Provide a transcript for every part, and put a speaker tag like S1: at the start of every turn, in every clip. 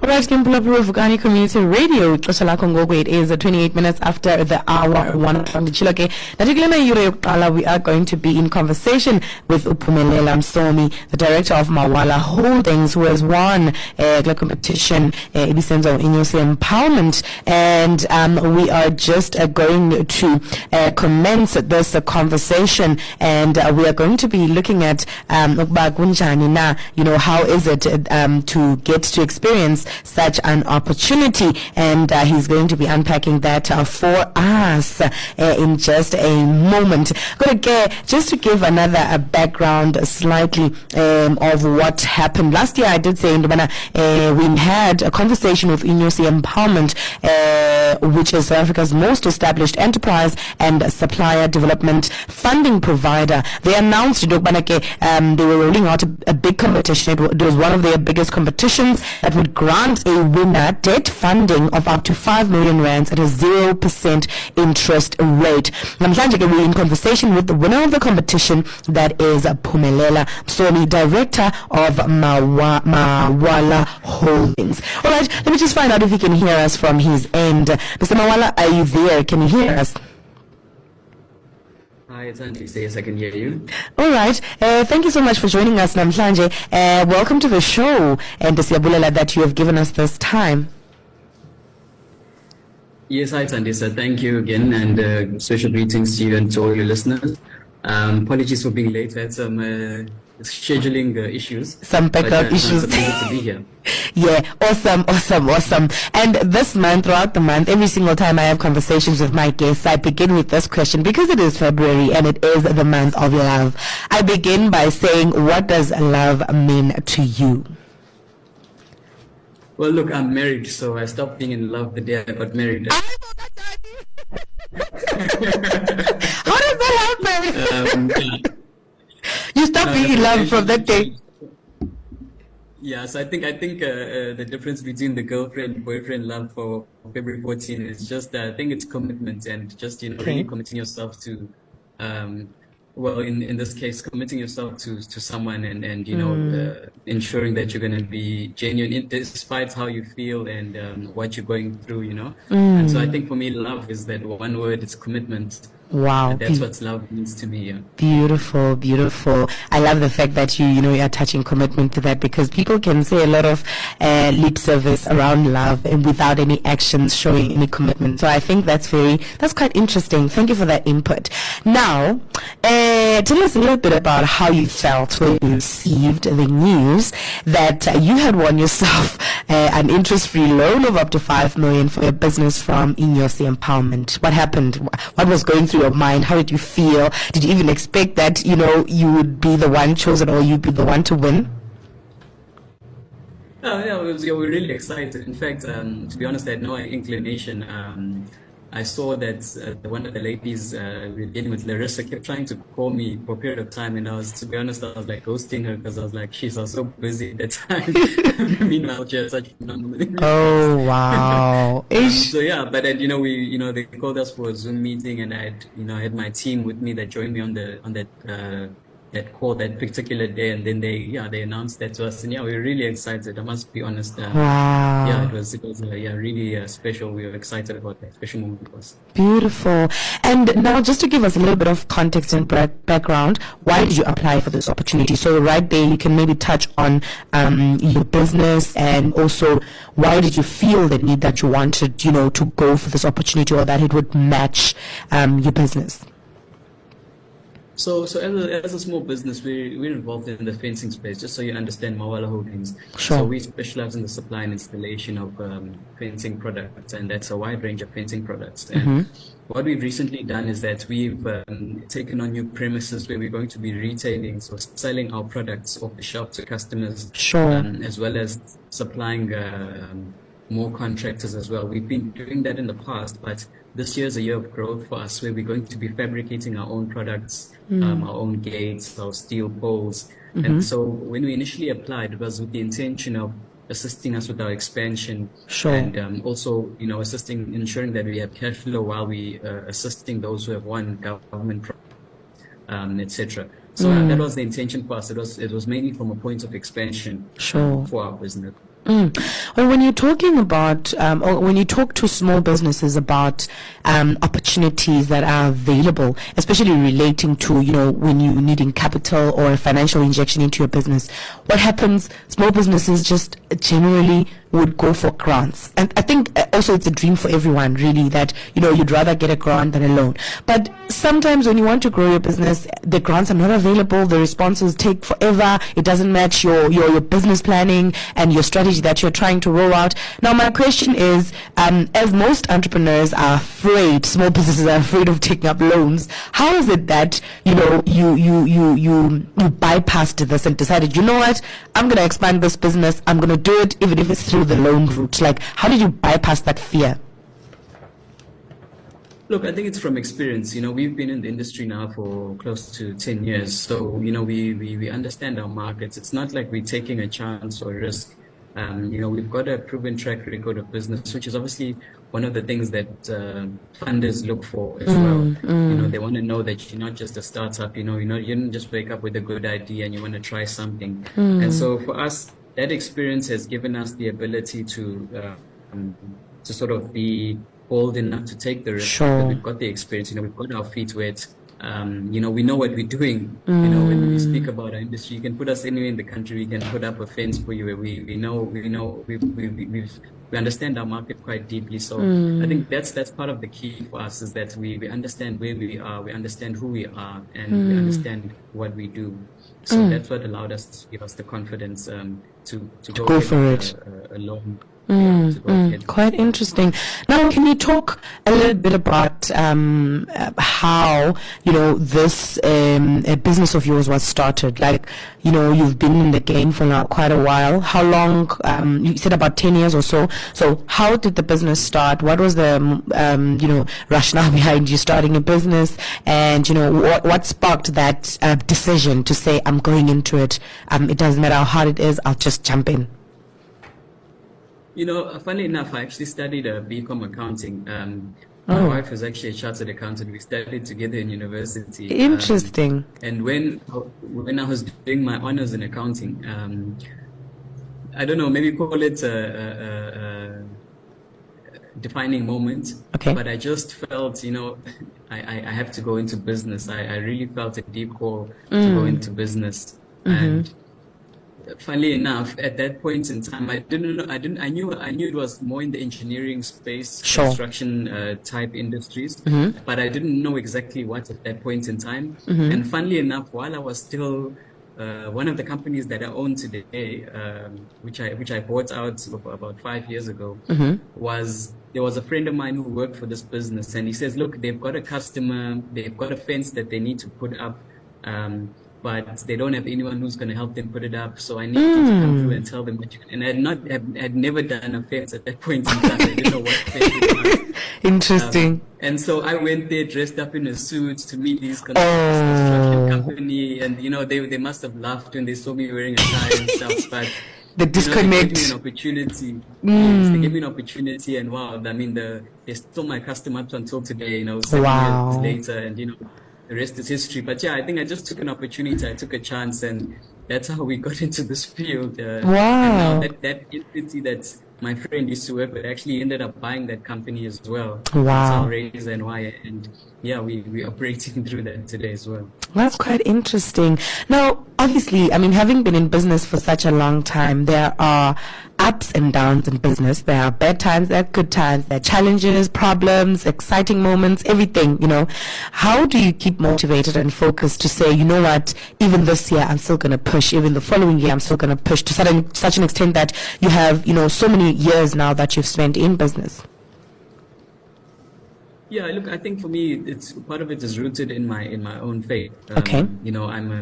S1: Right, Kimpulapuru Vukani Community Radio. It is 28 minutes after the hour. 1 o'clock. We are going to be in conversation with Uphumelele Msomi, the director of Mawala Holdings, who has won the competition Inyosi Empowerment, and we are just going to commence this conversation, and we are going to be looking at how is it to get to experience such an opportunity, and he's going to be unpacking that for us in just a moment. Just to give another background slightly of what happened last year, I did say we had a conversation with Inyosi Empowerment, which is South Africa's most established enterprise and supplier development funding provider. They announced they were rolling out a big competition. It was one of their biggest competitions that would grant a winner debt funding of up to 5 million rands at a 0% interest rate. We're in conversation with the winner of the competition, that is Uphumelele Msomi, director of Mawala Holdings. All right, let me just find out if he can hear us from his end. Mr. Mawala, are you there? Can you hear us?
S2: Hi, it's Andy. Yes, I can hear you.
S1: All right. Thank you so much for joining us, Namhlanje. Welcome to the show, and Siyabulela that you have given us this time.
S2: Yes, hi, Sandisa. Thank you again, and special greetings to you and to all your listeners. Apologies for being late. I had some scheduling issues.
S1: Some backup issues.
S2: To be here.
S1: Yeah, awesome. And this month, throughout the month, every single time I have conversations with my guests, I begin with this question, because it is February and it is the month of love. I begin by saying, what does love mean to you?
S2: Well, look, I'm married, so I stopped being in love the day I got married.
S1: How does that happen? You stopped being in love from that day.
S2: Yeah, so I think the difference between the girlfriend-boyfriend love for February 14 is just I think it's commitment, and just really committing yourself to in this case, committing yourself to someone, and ensuring that you're going to be genuine despite how you feel and what you're going through, And so I think for me, love is that one word. It's commitment.
S1: Wow.
S2: And that's what love means to me. Yeah.
S1: Beautiful. I love the fact that you're attaching commitment to that, because people can say a lot of lip service around love and without any actions showing any commitment. So I think that's quite interesting. Thank you for that input. Now, tell us a little bit about how you felt when you received the news that you had won yourself an interest-free loan of up to 5 million for your business from Inyosi Empowerment. What happened? What was going through your mind? How did you feel? Did you even expect that you would be the one chosen, or you'd be the one to win?
S2: Yeah, we're really excited. In fact, to be honest, I had no inclination. I saw that one of the ladies we're dealing with, Larissa, kept trying to call me for a period of time, and to be honest, I was like ghosting her, because I was like, she's so busy at that time. Meanwhile, she had such phenomenal.
S1: Oh wow!
S2: So yeah, but then they called us for a Zoom meeting, and I had my team with me that joined me on that call that particular day, and then they announced that to us, and we're really excited. I must be honest.
S1: Wow.
S2: Yeah, it was really special. We were excited about that special moment for us.
S1: Beautiful. And now, just to give us a little bit of context and background, why did you apply for this opportunity? So right there, you can maybe touch on your business, and also why did you feel the need that you wanted, to go for this opportunity, or that it would match your business?
S2: So as a small business, we're involved in the fencing space. Just so you understand, Mawala Holdings.
S1: Sure.
S2: So we specialize in the supply and installation of fencing products, and that's a wide range of fencing products. And what we've recently done is that we've taken on new premises where we're going to be retailing, so selling our products off the shelf to customers.
S1: Sure.
S2: As well as supplying more contractors as well. We've been doing that in the past, but this year is a year of growth for us, where we're going to be fabricating our own products, our own gates, our steel poles. And so when we initially applied, it was with the intention of assisting us with our expansion.
S1: Sure.
S2: And also, ensuring that we have cash flow while we assisting those who have won government, etc. So that was the intention for us. It was mainly from a point of expansion for our business.
S1: Well, when you're talking about, or when you talk to small businesses about opportunities that are available, especially relating to, when you're needing capital or a financial injection into your business, what happens? Small businesses just generally would go for grants. And I think also it's a dream for everyone, really, that, you'd rather get a grant than a loan. But sometimes when you want to grow your business, the grants are not available, the responses take forever, it doesn't match your business planning and your strategy that you're trying to roll out. Now, my question is, as most entrepreneurs are afraid, small businesses are afraid of taking up loans, how is it that, you bypassed this and decided, you know what, I'm going to expand this business, I'm going to do it even if it's through the loan route? Like, how did you bypass that fear?
S2: Look, I think it's from experience. We've been in the industry now for close to 10 years. So, we understand our markets. It's not like we're taking a chance or a risk. We've got a proven track record of business, which is obviously one of the things that funders look for as well. They want to know that you're not just a startup. You didn't just wake up with a good idea and you want to try something. And so for us, that experience has given us the ability to sort of be bold enough to take the risk.
S1: Sure.
S2: We've got the experience. We've got our feet wet. We know what we're doing. When we speak about our industry, you can put us anywhere in the country. We can put up a fence for you. We understand our market quite deeply. So I think that's part of the key for us, is that we understand where we are, we understand who we are, and we understand what we do. So that's what allowed us to give us the confidence to
S1: go for it
S2: alone.
S1: Quite interesting. Now, can you talk a little bit about how this business of yours was started? Like, you've been in the game for now quite a while. How long? You said about 10 years or so. So, how did the business start? What was the rationale behind you starting a business? And what sparked that decision to say, I'm going into it? It doesn't matter how hard it is. I'll just jump in.
S2: Funny enough, I actually studied BCom accounting. My wife is actually a chartered accountant. We studied together in university.
S1: Interesting.
S2: And when I was doing my honors in accounting, I don't know, maybe call it a defining moment.
S1: Okay.
S2: But I just felt, I have to go into business. I really felt a deep call to go into business. And funnily enough, at that point in time, I knew it was more in the engineering space,
S1: sure,
S2: construction type industries, but I didn't know exactly what at that point in time. And funnily enough, while I was still one of the companies that I own today, which I bought out about 5 years ago, there was a friend of mine who worked for this business, and he says, look, they've got a customer, they've got a fence that they need to put up, but they don't have anyone who's going to help them put it up. So I need you to come through and tell them what you can. And I had never done a fence at that point in time. I didn't know what fence it was.
S1: Interesting.
S2: And so I went there dressed up in a suit to meet these construction company. And, they must have laughed when they saw me wearing a tie and stuff. But
S1: the disconnect.
S2: They gave me an opportunity. Yes, they gave me an opportunity. And wow, I mean, they're still my customer up until today, 7 years later. And, the rest is history. But yeah, I think I just took an opportunity. I took a chance, and that's how we got into this field.
S1: Wow.
S2: And now that entity that my friend used to work with actually ended up buying that company as well.
S1: Wow.
S2: Razor and Wire. And yeah, we're operating through that today as well.
S1: That's quite interesting. Now, obviously, having been in business for such a long time, there are ups and downs in business. There are bad times, there are good times, there are challenges, problems, exciting moments, everything, How do you keep motivated and focused to say, you know what, even this year I'm still going to push, even the following year I'm still going to push, to such an extent that you have, so many years now that you've spent in business?
S2: Yeah, look, I think for me, it's part of it is rooted in my own faith.
S1: Okay.
S2: I'm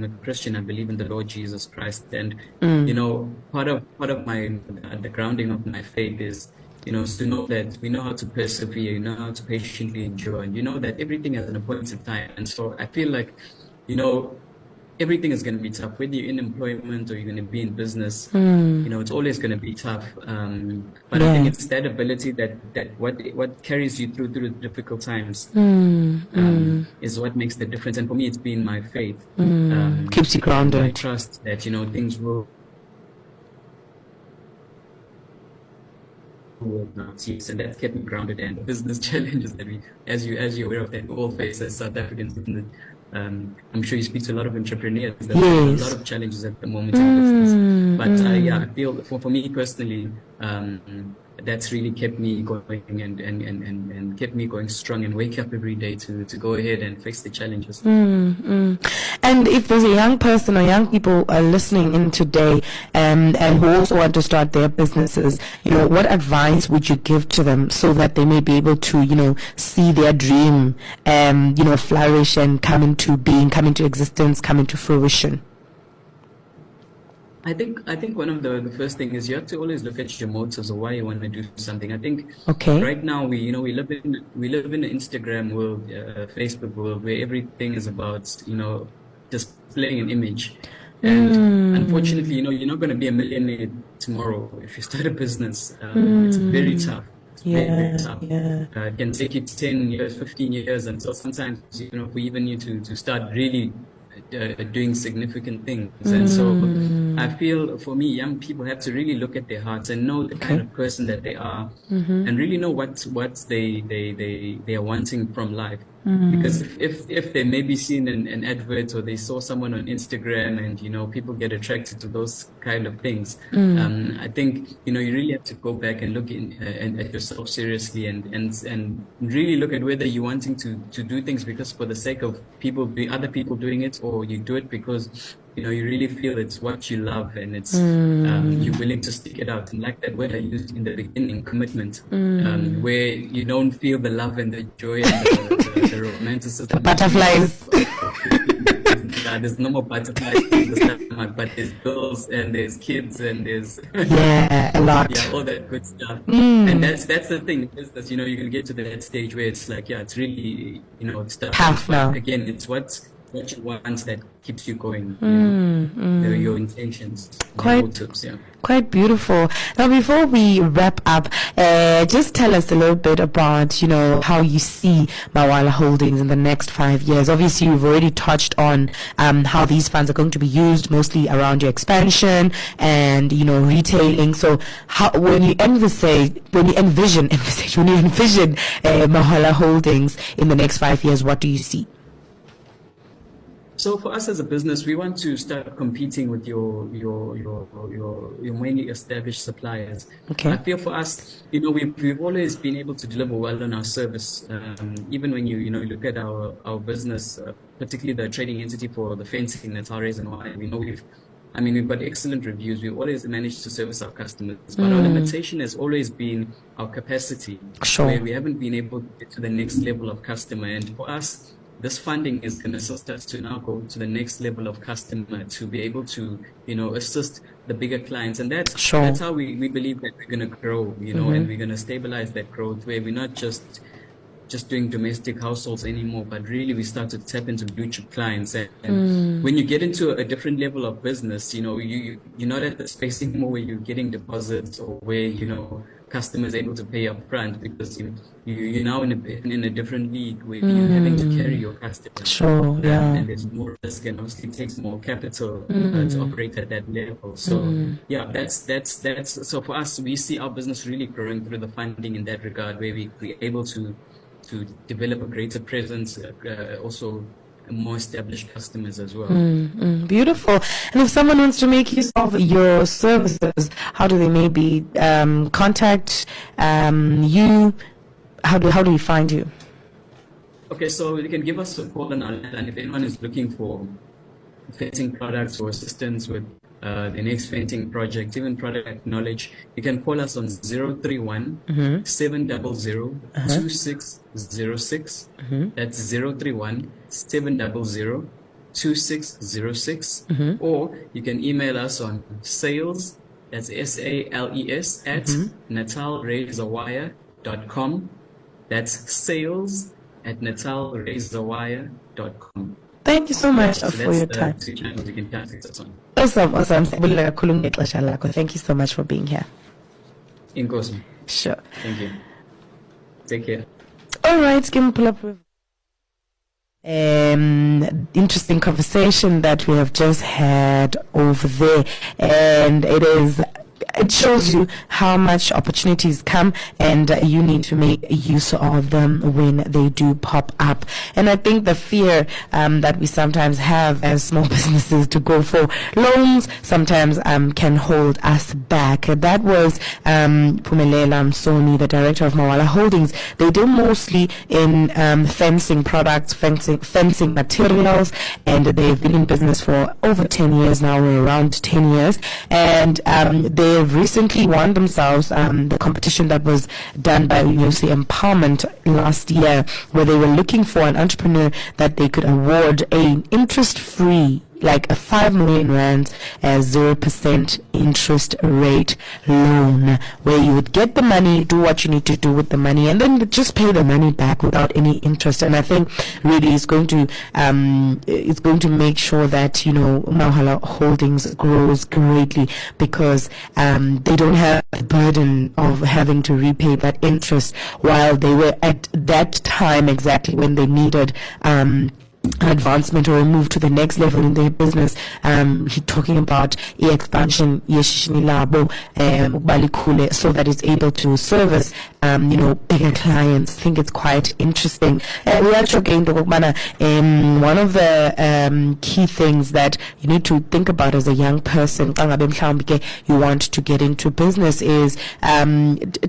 S2: a Christian. I believe in the Lord Jesus Christ, and part of the grounding of my faith is to know that we know how to persevere, how to patiently endure, and that everything has an appointed time. And so I feel like everything is going to be tough, whether you're in employment or you're going to be in business. It's always going to be tough. But I think it's that ability that what carries you through the difficult times is what makes the difference. And for me, it's been my faith.
S1: Keeps you grounded.
S2: I trust that things will. world now sees, and that's kept me grounded. And business challenges that we, as you're aware of, that we all face as South Africans. I'm sure you speak to a lot of entrepreneurs. There's a lot of challenges at the moment in business. But yeah, I feel for me personally, that's really kept me going and kept me going strong and wake up every day to go ahead and face the challenges.
S1: And if there's a young person or young people are listening in today and who also want to start their businesses, what advice would you give to them so that they may be able to, see their dream, flourish and come into being, come into existence, come into fruition?
S2: I think one of the first thing is you have to always look at your motives or why you want to do something. I think right now we live in an Instagram world, Facebook world, where everything is about displaying an image. And unfortunately, you're not going to be a millionaire tomorrow if you start a business. It's very tough. Very tough. It can take you 10 years, 15 years, and so sometimes we even need to start really doing significant things. And so I feel for me, young people have to really look at their hearts and know the kind of person that they are, and really know what they are wanting from life. Because if they maybe seen an advert or they saw someone on Instagram and people get attracted to those kind of things, I think you really have to go back and look at yourself seriously and really look at whether you're wanting to do things because for the sake of other people doing it, or you do it because you really feel it's what you love and it's you're willing to stick it out. And like that word I used in the beginning, commitment, where you don't feel the love and the joy and the romanticism.
S1: The butterflies.
S2: There's no more butterflies in the stomach, but there's girls and there's kids and there's
S1: a lot.
S2: All that good stuff. And that's the thing, is that you can get to that stage where it's like it's really stuff.
S1: Tough now.
S2: Again, it's what you want that keeps you going. Your intentions, your motives.
S1: Quite beautiful. Now, before we wrap up, just tell us a little bit about, how you see Mawala Holdings in the next 5 years. Obviously, you've already touched on how these funds are going to be used, mostly around your expansion and, retailing. So, when you envision Mawala Holdings in the next 5 years, what do you see?
S2: So for us as a business, we want to start competing with your mainly established suppliers.
S1: Okay.
S2: I feel for us, we've always been able to deliver well on our service. Even when you look at our business, particularly the trading entity for the fencing, that's our reason why we've got excellent reviews. We've always managed to service our customers, but our limitation has always been our capacity, where we haven't been able to get to the next level of customer. And for us, this funding is going to assist us to now go to the next level of customer, to be able to, assist the bigger clients. And that's how we believe that we're going to grow, and we're going to stabilize that growth, where we're not just doing domestic households anymore, but really we start to tap into blue chip clients. And when you get into a different level of business, you're not at the space anymore where you're getting deposits or where, customers able to pay up front, because you're now in a different league where you're having to carry your customers. And there's more risk, and obviously it takes more capital to operate at that level. So that's so for us, we see our business really growing through the funding in that regard, where we're able to develop a greater presence, also more established customers as well.
S1: Beautiful. And if someone wants to make use of your services, how do they maybe contact you? How do we find you?
S2: Okay, so you can give us a call on our line, and if anyone is looking for fencing products or assistance with the next fencing project, even product knowledge, you can call us on 031 700 2606. That's 031 700 2606. Or you can email us on sales, that's SALES, at natalrazorwire.com. That's sales at natalrazorwire.com.
S1: Thank you so much for your time. Awesome. Thank you so much for being here.
S2: Inyosi.
S1: Sure.
S2: Thank you. Take care.
S1: All right, can we pull up with interesting conversation that we have just had over there, and it is it shows you how much opportunities come, and you need to make use of them when they do pop up. And I think the fear that we sometimes have as small businesses to go for loans sometimes can hold us back. That was Pumelela Msoni, the director of Mawala Holdings. They do mostly in fencing products, fencing materials, and they've been in business for over 10 years now, or around 10 years. And they've recently won themselves the competition that was done by Inyosi Empowerment last year, where they were looking for an entrepreneur that they could award an interest-free, like a 5 million rands as 0% interest rate loan, where you would get the money, do what you need to do with the money, and then just pay the money back without any interest. And I think really it's going to make sure that, you know, Mawala Holdings grows greatly, because they don't have the burden of having to repay that interest, while they were at that time exactly when they needed advancement or a move to the next level in their business. He's talking about expansion so that it's able to service bigger clients. I think it's quite interesting. We actually again, one of the key things that you need to think about as a young person, you want to get into business, is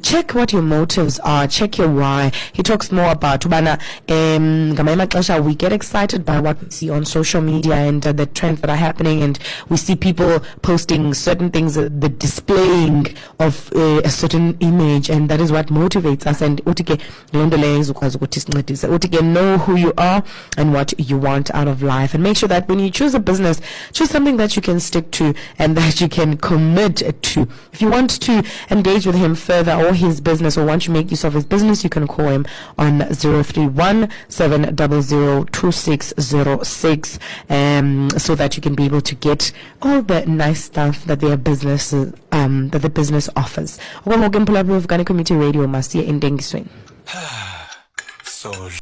S1: check what your motives are, check your why. He talks more about we get excited by what we see on social media and the trends that are happening, and we see people posting certain things, the displaying of a certain image, and that is what motivates us. And know who you are and what you want out of life, and make sure that when you choose a business, choose something that you can stick to and that you can commit to. If you want to engage with him further, or his business, or want to make use of his business, you can call him on 031 700 2606, so that you can be able to get all the nice stuff that their business that the business offers. Community Radio, Masia in Dengiswing. So